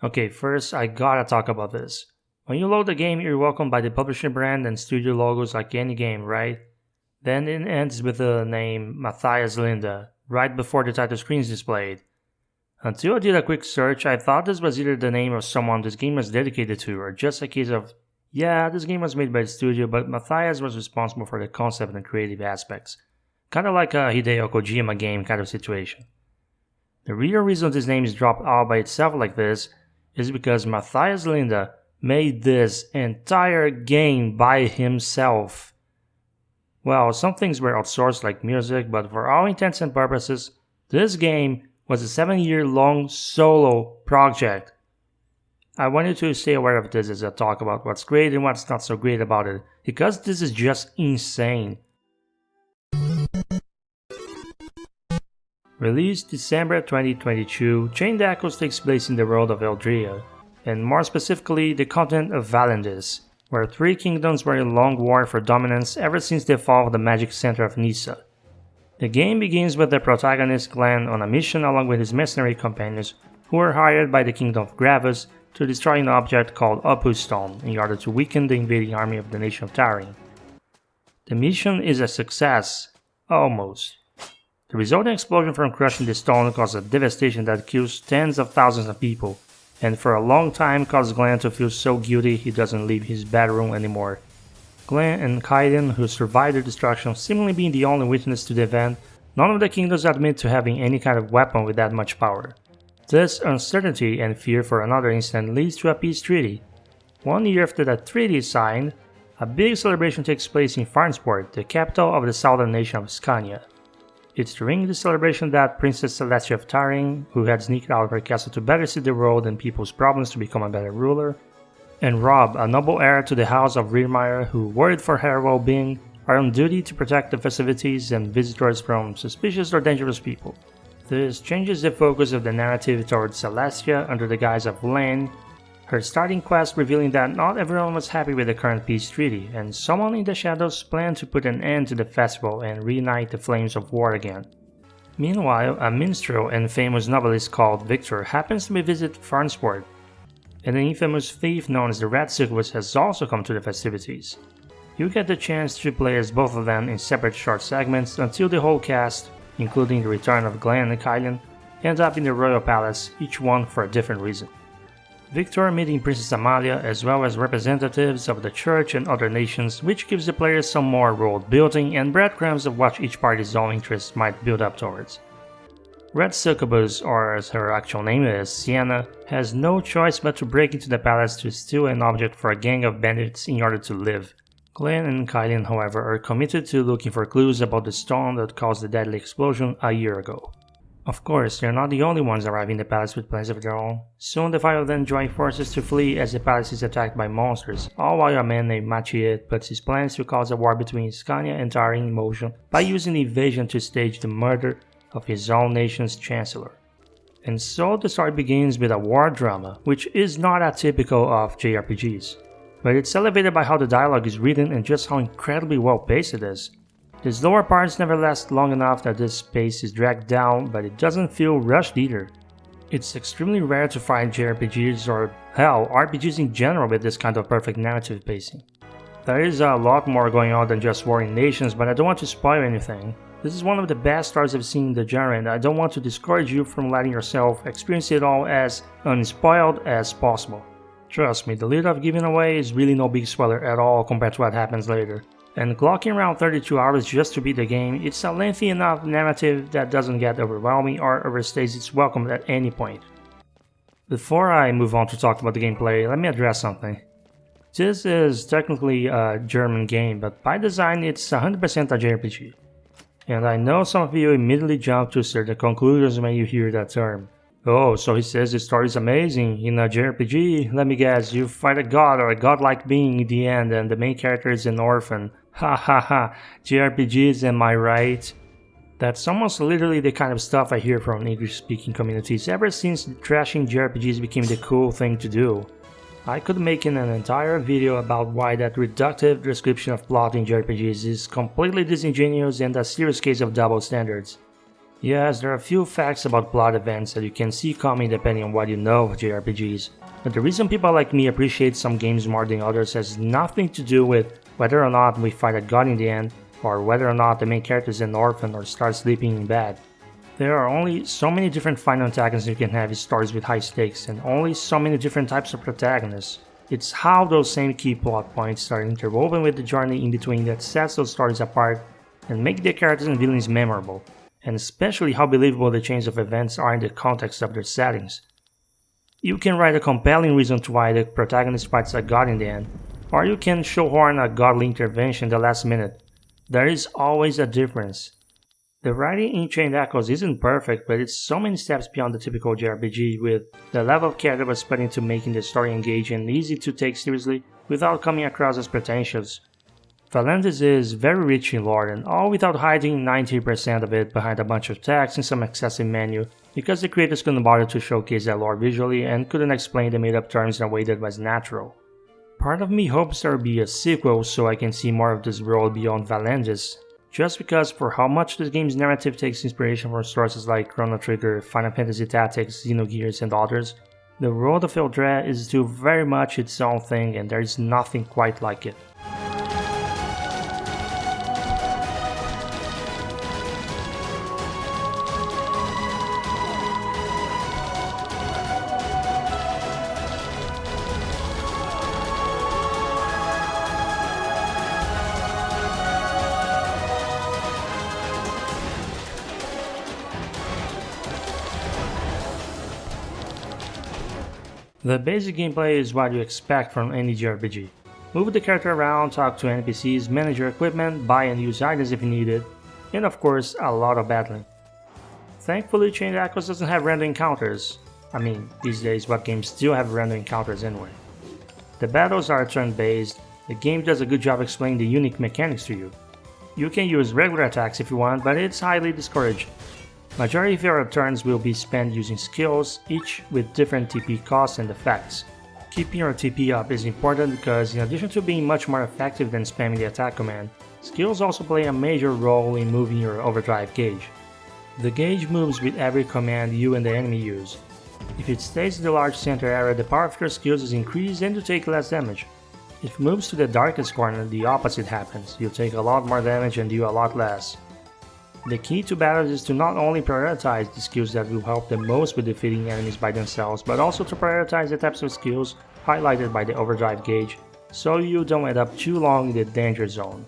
Okay, first I gotta talk about this. When you load the game, you're welcomed by the publisher brand and studio logos like any game, right? Then it ends with the name Matthias Linda, right before the title screen is displayed. Until I did a quick search, I thought this was either the name of someone this game was dedicated to, or just a case of, yeah, this game was made by the studio, but Matthias was responsible for the concept and creative aspects. Kinda like a Hideo Kojima game kind of situation. The real reason this name is dropped all by itself like this is because Matthias Linda made this entire game by himself. Well, some things were outsourced like music, but for all intents and purposes, this game was a 7-year-long solo project. I wanted to stay aware of this as I talk about what's great and what's not so great about it, because this is just insane. Released December 2022, Chained Echoes takes place in the world of Eldria, and more specifically the continent of Valendis, where three kingdoms were in long war for dominance ever since the fall of the magic center of Nissa. The game begins with the protagonist Glenn on a mission along with his mercenary companions, who were hired by the kingdom of Gravis to destroy an object called Opus Stone in order to weaken the invading army of the nation of Taring. The mission is a success, almost. The resulting explosion from crushing the stone causes a devastation that kills tens of thousands of people, and for a long time causes Glenn to feel so guilty he doesn't leave his bedroom anymore. Glenn and Kaiden, who survived the destruction, seemingly being the only witness to the event, none of the kingdoms admit to having any kind of weapon with that much power. This uncertainty and fear for another incident leads to a peace treaty. 1 year after that treaty is signed, a big celebration takes place in Farnsport, the capital of the southern nation of Scania. It's during this celebration that Princess Celestia of Taring, who had sneaked out of her castle to better see the world and people's problems to become a better ruler, and Rob, a noble heir to the house of Riermeyer who, worried for her well-being, are on duty to protect the festivities and visitors from suspicious or dangerous people. This changes the focus of the narrative towards Celestia under the guise of Len, her starting quest revealing that not everyone was happy with the current peace treaty, and someone in the shadows planned to put an end to the festival and reignite the flames of war again. Meanwhile, a minstrel and famous novelist called Victor happens to visit Farnsport, and an infamous thief known as the Red Succubus has also come to the festivities. You get the chance to play as both of them in separate short segments until the whole cast, including the return of Glenn and Kylian, end up in the royal palace, each one for a different reason. Victor meeting Princess Amalia as well as representatives of the church and other nations, which gives the players some more world building and breadcrumbs of what each party's own interests might build up towards. Red Succubus, or as her actual name is, Sienna, has no choice but to break into the palace to steal an object for a gang of bandits in order to live. Glenn and Kylian, however, are committed to looking for clues about the stone that caused the deadly explosion a year ago. Of course, they're not the only ones arriving in the palace with plans of their own. Soon the five of them join forces to flee as the palace is attacked by monsters, all while a man named Matthias puts his plans to cause a war between Scania and Taring in motion by using the invasion to stage the murder of his own nation's chancellor. And so the story begins with a war drama, which is not atypical of JRPGs. But it's elevated by how the dialogue is written and just how incredibly well paced it is. The slower parts never last long enough that this pace is dragged down, but it doesn't feel rushed either. It's extremely rare to find JRPGs or, hell, RPGs in general with this kind of perfect narrative pacing. There is a lot more going on than just warring nations, but I don't want to spoil anything. This is one of the best stories I've seen in the genre, and I don't want to discourage you from letting yourself experience it all as unspoiled as possible. Trust me, the little I've given away is really no big spoiler at all compared to what happens later. And clocking around 32 hours just to beat the game, it's a lengthy enough narrative that doesn't get overwhelming or overstays its welcome at any point. Before I move on to talk about the gameplay, let me address something. This is technically a German game, but by design it's 100% a JRPG. And I know some of you immediately jump to certain conclusions when you hear that term. Oh, so he says the story is amazing. In a JRPG, let me guess, you fight a god or a godlike being in the end and the main character is an orphan. Ha ha ha, JRPGs, am I right? That's almost literally the kind of stuff I hear from English-speaking communities ever since trashing JRPGs became the cool thing to do. I could make an entire video about why that reductive description of plot in JRPGs is completely disingenuous and a serious case of double standards. Yes, there are a few facts about plot events that you can see coming depending on what you know of JRPGs, but the reason people like me appreciate some games more than others has nothing to do with whether or not we fight a god in the end, or whether or not the main character is an orphan or starts sleeping in bed. There are only so many different final antagonists you can have in stories with high stakes, and only so many different types of protagonists. It's how those same key plot points are interwoven with the journey in between that sets those stories apart and make the characters and villains memorable, and especially how believable the chains of events are in the context of their settings. You can write a compelling reason to why the protagonist fights a god in the end, or you can shoehorn a godly intervention in the last minute. There is always a difference. The writing in Chained Echoes isn't perfect, but it's so many steps beyond the typical JRPG, with the level of care that was put into making the story engaging and easy to take seriously without coming across as pretentious. Valentis is very rich in lore, and all without hiding 90% of it behind a bunch of text and some excessive menu, because the creators couldn't bother to showcase that lore visually and couldn't explain the made-up terms in a way that was natural. Part of me hopes there will be a sequel so I can see more of this world beyond Valentis, just because for how much this game's narrative takes inspiration from sources like Chrono Trigger, Final Fantasy Tactics, Xenogears, and others, the world of Eldrea is still very much its own thing and there is nothing quite like it. The basic gameplay is what you expect from any JRPG. Move the character around, talk to NPCs, manage your equipment, buy and use items if you need it, and of course, a lot of battling. Thankfully, Chained Echoes doesn't have random encounters. I mean, these days what games still have random encounters anyway. The battles are turn-based, the game does a good job explaining the unique mechanics to you. You can use regular attacks if you want, but it's highly discouraged. Majority of your turns will be spent using skills, each with different TP costs and effects. Keeping your TP up is important because in addition to being much more effective than spamming the attack command, skills also play a major role in moving your overdrive gauge. The gauge moves with every command you and the enemy use. If it stays in the large center area, the power of your skills is increased and you take less damage. If it moves to the darkest corner, the opposite happens, you take a lot more damage and do a lot less. The key to battles is to not only prioritize the skills that will help the most with defeating enemies by themselves, but also to prioritize the types of skills highlighted by the overdrive gauge, so you don't end up too long in the danger zone.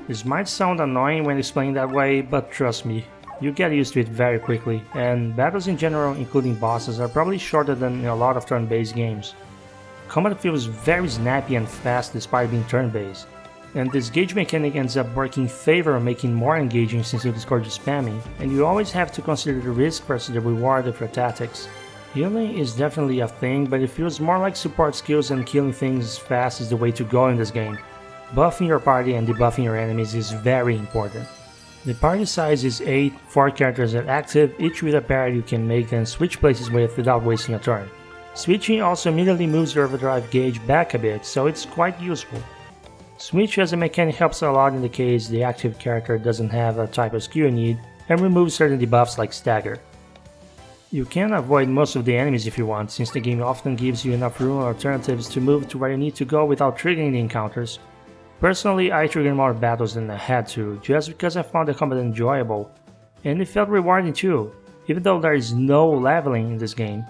This might sound annoying when explained that way, but trust me, you get used to it very quickly, and battles in general, including bosses, are probably shorter than in a lot of turn-based games. Combat feels very snappy and fast despite being turn-based. And this gauge mechanic ends up working in favor of making more engaging since it discourages spamming, and you always have to consider the risk versus the reward of your tactics. Healing is definitely a thing, but it feels more like support skills and killing things fast is the way to go in this game. Buffing your party and debuffing your enemies is very important. The party size is 8, 4 characters are active, each with a pair you can make and switch places with without wasting a turn. Switching also immediately moves your overdrive gauge back a bit, so it's quite useful. Switch as a mechanic helps a lot in the case the active character doesn't have a type of skill you need and removes certain debuffs like stagger. You can avoid most of the enemies if you want, since the game often gives you enough room or alternatives to move to where you need to go without triggering the encounters. Personally, I triggered more battles than I had to, just because I found the combat enjoyable, and it felt rewarding too, even though there is no leveling in this game.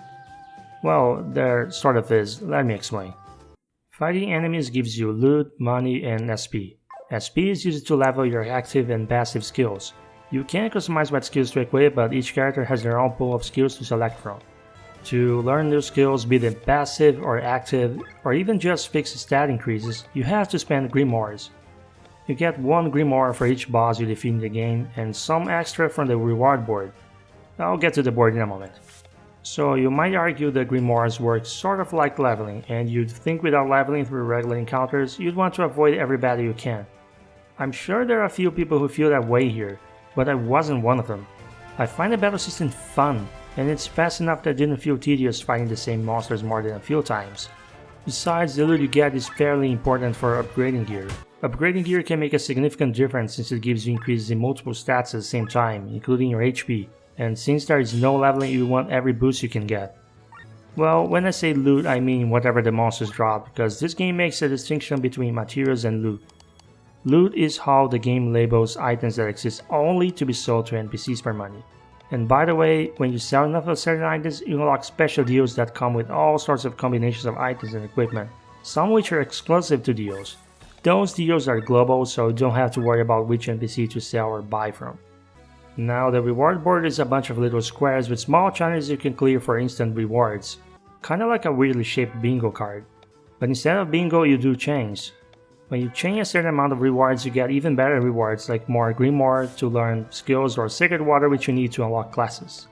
Well, there sort of is, let me explain. Fighting enemies gives you loot, money, and SP. SP is used to level your active and passive skills. You can customize what skills to equip, but each character has their own pool of skills to select from. To learn new skills, be them passive or active, or even just fix stat increases, you have to spend grimoires. You get 1 grimoire for each boss you defeat in the game, and some extra from the reward board. I'll get to the board in a moment. So you might argue that grimoires work sort of like leveling, and you'd think without leveling through regular encounters, you'd want to avoid every battle you can. I'm sure there are a few people who feel that way here, but I wasn't one of them. I find the battle system fun, and it's fast enough that I didn't feel tedious fighting the same monsters more than a few times. Besides, the loot you get is fairly important for upgrading gear. Upgrading gear can make a significant difference since it gives you increases in multiple stats at the same time, including your HP, and since there is no leveling, you want every boost you can get. Well, when I say loot, I mean whatever the monsters drop, because this game makes a distinction between materials and loot. Loot is how the game labels items that exist only to be sold to NPCs for money. And by the way, when you sell enough of certain items, you unlock special deals that come with all sorts of combinations of items and equipment, some which are exclusive to deals. Those deals are global, so you don't have to worry about which NPC to sell or buy from. Now, the reward board is a bunch of little squares with small challenges you can clear for instant rewards, kinda like a weirdly shaped bingo card. But instead of bingo, you do chains. When you chain a certain amount of rewards, you get even better rewards like more grimoire to learn skills or sacred water which you need to unlock classes.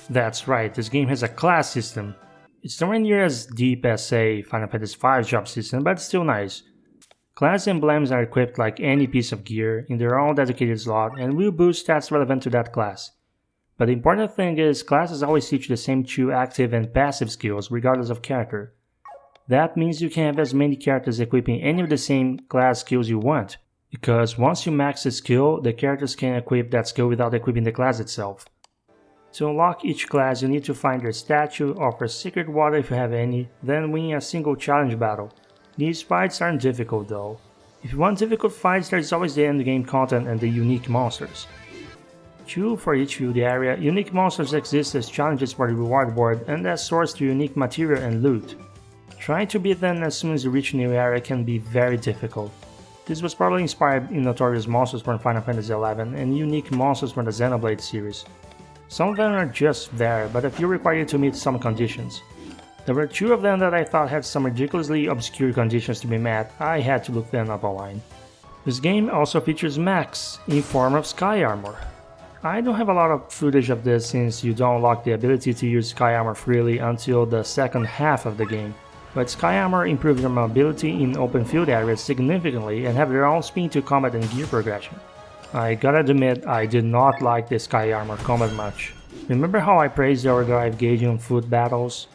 That's right, this game has a class system. It's nowhere near as deep as, say, Final Fantasy V's job system, but it's still nice. Class emblems are equipped like any piece of gear in their own dedicated slot and will boost stats relevant to that class. But the important thing is, classes always teach the same 2 active and passive skills regardless of character. That means you can have as many characters equipping any of the same class skills you want, because once you max a skill, the characters can equip that skill without equipping the class itself. To unlock each class, you need to find their statue, offer secret water if you have any, then win a single challenge battle. These fights aren't difficult though. If you want difficult fights, there's always the endgame content and the unique monsters. 2 for each field area, unique monsters exist as challenges for the reward board and as source to unique material and loot. Trying to beat them as soon as you reach a new area can be very difficult. This was probably inspired in notorious monsters from Final Fantasy XI and unique monsters from the Xenoblade series. Some of them are just there, but a few require you to meet some conditions. There were 2 of them that I thought had some ridiculously obscure conditions to be met. I had to look them up online. This game also features mechs in form of sky armor. I don't have a lot of footage of this since you don't unlock the ability to use sky armor freely until the second half of the game, but sky armor improves your mobility in open field areas significantly and have their own speed to combat and gear progression. I gotta admit, I did not like the sky armor combat much. Remember how I praised the overdrive gauge on foot battles?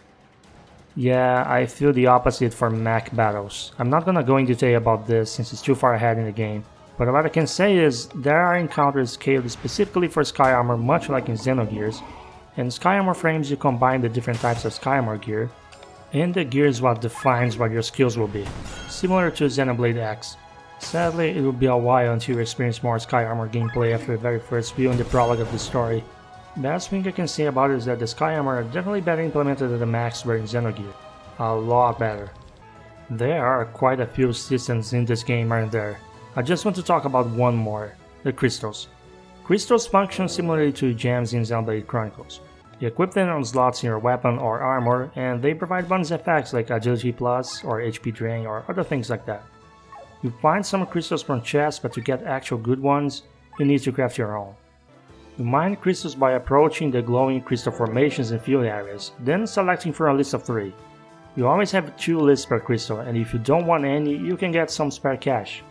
Yeah, I feel the opposite for mech battles. I'm not gonna go in detail about this since it's too far ahead in the game, but what I can say is there are encounters scaled specifically for sky armor much like in Xenogears, and sky armor frames you combine the different types of sky armor gear, and the gear is what defines what your skills will be, similar to Xenoblade X. Sadly, it will be a while until you experience more sky armor gameplay after the very first view in the prologue of the story. Best thing I can say about it is that the sky armor are definitely better implemented than the mechs were in Xenogears. A lot better. There are quite a few systems in this game, aren't there? I just want to talk about one more, the crystals. Crystals function similarly to gems in Xenoblade Chronicles. You equip them on slots in your weapon or armor, and they provide bonus effects like agility plus or HP drain or other things like that. You find some crystals from chests, but to get actual good ones, you need to craft your own. You mine crystals by approaching the glowing crystal formations in field areas, then selecting from a list of 3. You always have 2 lists per crystal, and if you don't want any, you can get some spare cash.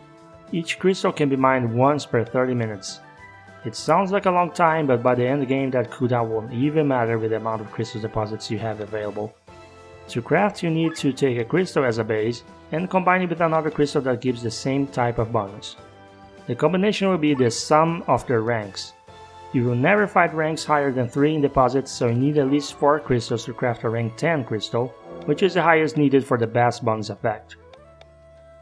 Each crystal can be mined once per 30 minutes. It sounds like a long time, but by the end of the game that cooldown won't even matter with the amount of crystal deposits you have available. To craft, you need to take a crystal as a base and combine it with another crystal that gives the same type of bonus. The combination will be the sum of their ranks. You will never find ranks higher than 3 in deposits, so you need at least 4 crystals to craft a rank 10 crystal, which is the highest needed for the best bonus effect.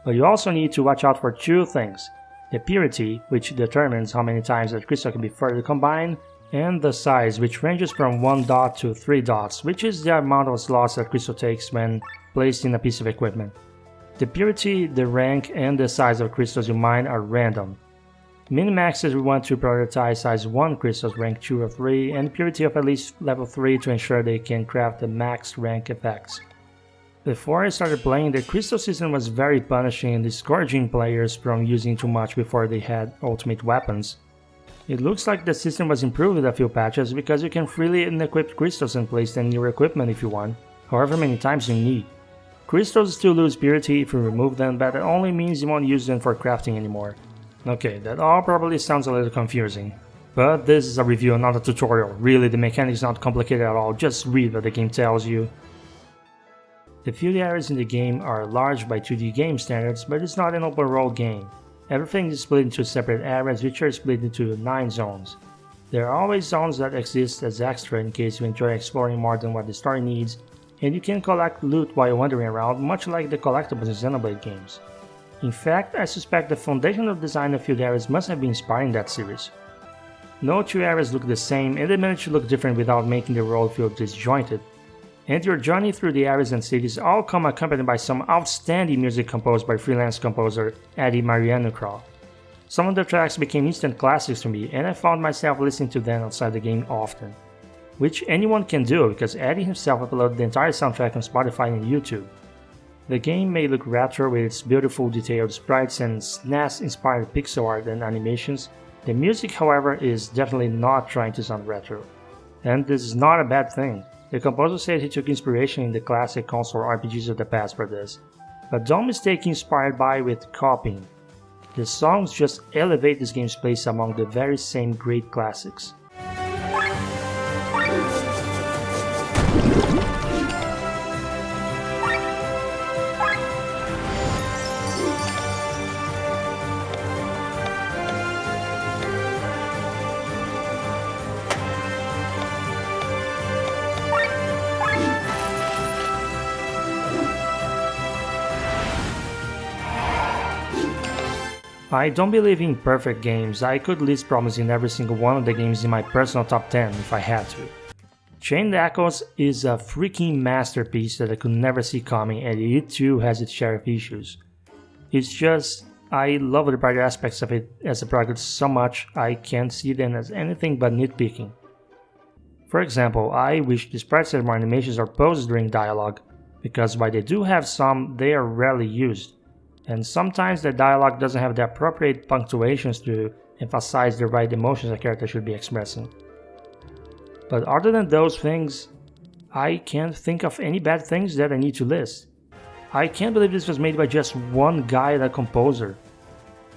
But you also need to watch out for 2 things: the purity, which determines how many times that crystal can be further combined, and the size, which ranges from 1 dot to 3 dots, which is the amount of slots that crystal takes when placed in a piece of equipment. The purity, the rank, and the size of crystals you mine are random. Min-maxes will want to prioritize size 1 crystals rank 2 or 3 and purity of at least level 3 to ensure they can craft the max rank effects. Before I started playing, the crystal system was very punishing and discouraging players from using too much before they had ultimate weapons. It looks like the system was improved with a few patches because you can freely unequip crystals and place them in your equipment if you want, however many times you need. Crystals still lose purity if you remove them, but it only means you won't use them for crafting anymore. Okay, that all probably sounds a little confusing. But this is a review, not a tutorial. Really, the mechanics is not complicated at all, just read what the game tells you. The field areas in the game are large by 2D game standards, but it's not an open world game. Everything is split into separate areas which are split into 9 zones. There are always zones that exist as extra in case you enjoy exploring more than what the story needs, and you can collect loot while wandering around, much like the collectibles in Xenoblade games. In fact, I suspect the foundational design of field areas must have been inspiring that series. No two areas look the same, and they manage to look different without making the world feel disjointed. And your journey through the areas and cities all come accompanied by some outstanding music composed by freelance composer Eddie Marianukrow. Some of the tracks became instant classics to me, and I found myself listening to them outside the game often. Which anyone can do because Eddie himself uploaded the entire soundtrack on Spotify and YouTube. The game may look retro with its beautiful detailed sprites and SNES-inspired pixel art and animations. The music, however, is definitely not trying to sound retro. And this is not a bad thing. The composer said he took inspiration in the classic console RPGs of the past for this. But don't mistake inspired by with copying. The songs just elevate this game's place among the very same great classics. I don't believe in perfect games. I could list problems in every single one of the games in my personal top 10 if I had to. Chained Echoes is a freaking masterpiece that I could never see coming, and it too has its share of issues. It's just, I love the brighter aspects of it as a product so much I can't see them as anything but nitpicking. For example, I wish the sprites had more animations or poses during dialogue, because while they do have some, they are rarely used. And sometimes the dialogue doesn't have the appropriate punctuations to emphasize the right emotions a character should be expressing. But other than those things, I can't think of any bad things that I need to list. I can't believe this was made by just one guy and a composer.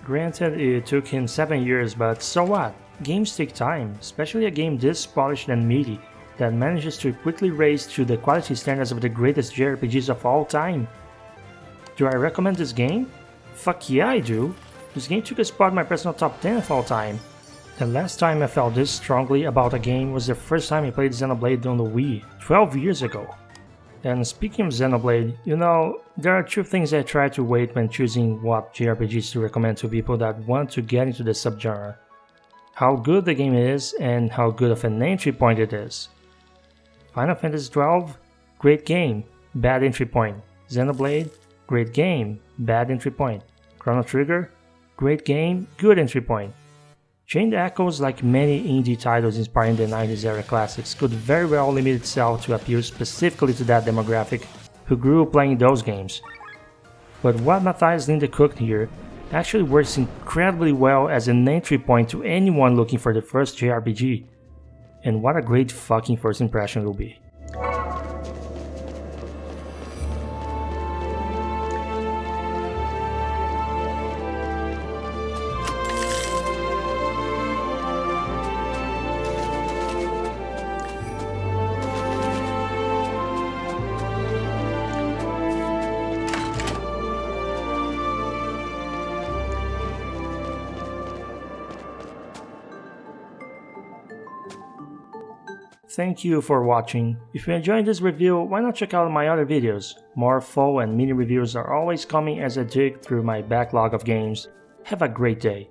Granted, it took him 7 years, but so what? Games take time, especially a game this polished and meaty that manages to quickly raise to the quality standards of the greatest JRPGs of all time. Do I recommend this game? Fuck yeah I do! This game took a spot in my personal top 10 of all time. The last time I felt this strongly about a game was the first time I played Xenoblade on the Wii, 12 years ago. And speaking of Xenoblade, you know, there are two things I try to weigh when choosing what JRPGs to recommend to people that want to get into the subgenre. How good the game is and how good of an entry point it is. Final Fantasy XII? Great game, bad entry point. Xenoblade? Great game, bad entry point. Chrono Trigger? Great game, good entry point. Chained Echoes, like many indie titles inspiring the 90s era classics, could very well limit itself to appeal specifically to that demographic who grew playing those games. But what Matthias Linde cooked here actually works incredibly well as an entry point to anyone looking for the first JRPG. And what a great fucking first impression it will be. Thank you for watching. If you enjoyed this review, why not check out my other videos? More full and mini reviews are always coming as I dig through my backlog of games. Have a great day.